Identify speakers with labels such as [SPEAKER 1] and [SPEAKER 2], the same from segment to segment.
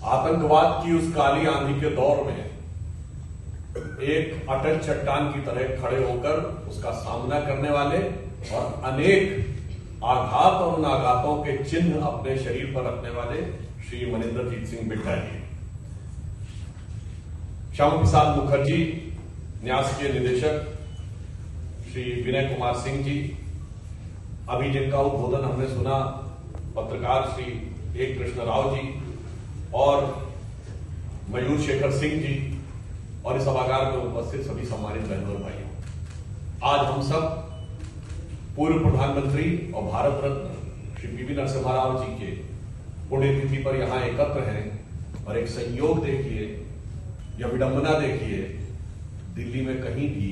[SPEAKER 1] आतंकवाद की उस काली आंधी के दौर में एक अटल चट्टान की तरह खड़े होकर उसका सामना करने वाले और अनेक आघात और उन आघातों के चिन्ह अपने शरीर पर रखने वाले श्री मनिंदरजीत सिंह बिट्टा जी, श्यामा प्रसाद मुखर्जी न्यास के निदेशक श्री विनय कुमार सिंह जी, अभी जिनका उद्बोधन हमने सुना पत्रकार श्री ए कृष्ण राव जी और मयूर शेखर सिंह जी और इस सभागार में उपस्थित सभी सम्मानित बहनों और भाइयों, आज हम सब पूर्व प्रधानमंत्री और भारत रत्न श्री पीवी नरसिम्हा राव जी के पुण्यतिथि पर यहां एकत्र हैं और एक संयोग देखिए या विडंबना देखिए, दिल्ली में कहीं भी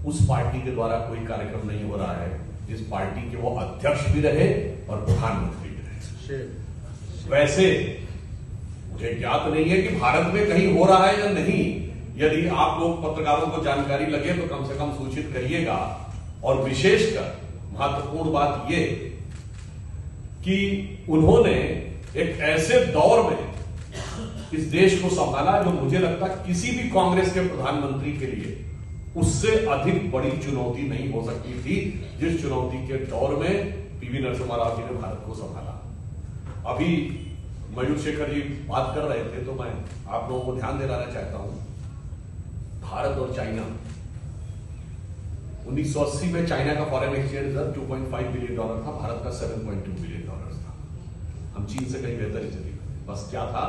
[SPEAKER 1] उस पार्टी के द्वारा कोई कार्यक्रम नहीं हो रहा है जिस पार्टी के वो अध्यक्ष भी रहे और प्रधानमंत्री भी रहे। वैसे मुझे ज्ञात नहीं है कि भारत में कहीं हो रहा है या नहीं। यदि आप लोग पत्रकारों को जानकारी लगे तो कम से कम सूचित करिएगा। और विशेषकर महत्वपूर्ण बात यह कि उन्होंने एक ऐसे दौर में इस देश को संभाला जो मुझे लगता किसी भी कांग्रेस के प्रधानमंत्री के लिए उससे अधिक बड़ी चुनौती नहीं हो सकती थी, जिस चुनौती के दौर में पीवी नरसिम्हा राव जी ने भारत को संभाला। अभी मयूर शेखर जी बात कर रहे थे तो मैं आप लोगों को ध्यान दिलाना चाहता हूं, भारत और चाइना 1980 में चाइना का फॉरेन एक्सचेंज रिजर्व $2.5 बिलियन था, भारत का $7.2 बिलियन था। हम चीन से कहीं बेहतर ही चले। बस क्या था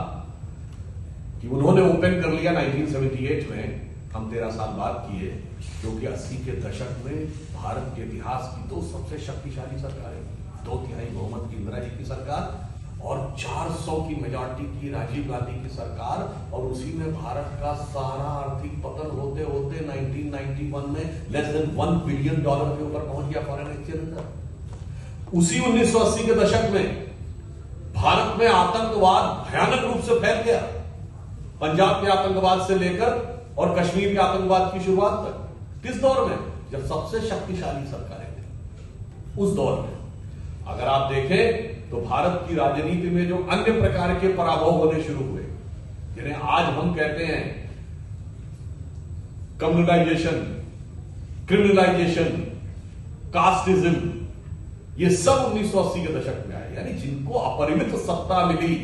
[SPEAKER 1] कि उन्होंने ओपन कर लिया 1978 में, हम 13 साल बाद किए, जो कि 80 के दशक में भारत के इतिहास की दो सबसे शक्तिशाली सरकारें, 2/3 बहुमत की इंदिरा जी की सरकार और 400 की मेजॉरिटी की राजीव गांधी की सरकार, और उसी में भारत का सारा आर्थिक पतन होते होते 1991 में लेस देन $1 बिलियन के ऊपर पहुंच गया फॉरेन एक्सचेंज रिजर्व। उसी 1980 के दशक में भारत में आतंकवाद भयानक रूप से फैल गया, पंजाब के आतंकवाद से लेकर और कश्मीर के आतंकवाद की शुरुआत तक। किस दौर में? जब सबसे शक्तिशाली सरकारें थी। उस दौर में अगर आप देखें तो भारत की राजनीति में जो अन्य प्रकार के पराभव होने शुरू हुए, जिन्हें आज हम कहते हैं कम्युनलाइजेशन, क्रिमिनलाइजेशन, कास्टिज्म, ये सब 1980 के दशक में आए। यानी जिनको अपरिमित सत्ता मिली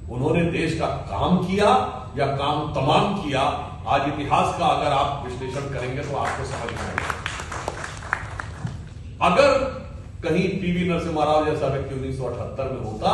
[SPEAKER 1] उन्होंने देश का काम किया या काम तमाम किया। आज इतिहास का अगर आप विश्लेषण करेंगे तो आपको समझ में आएगा। अगर कहीं पीवी नरसिम्हा राव जैसा व्यक्ति 1978 में होता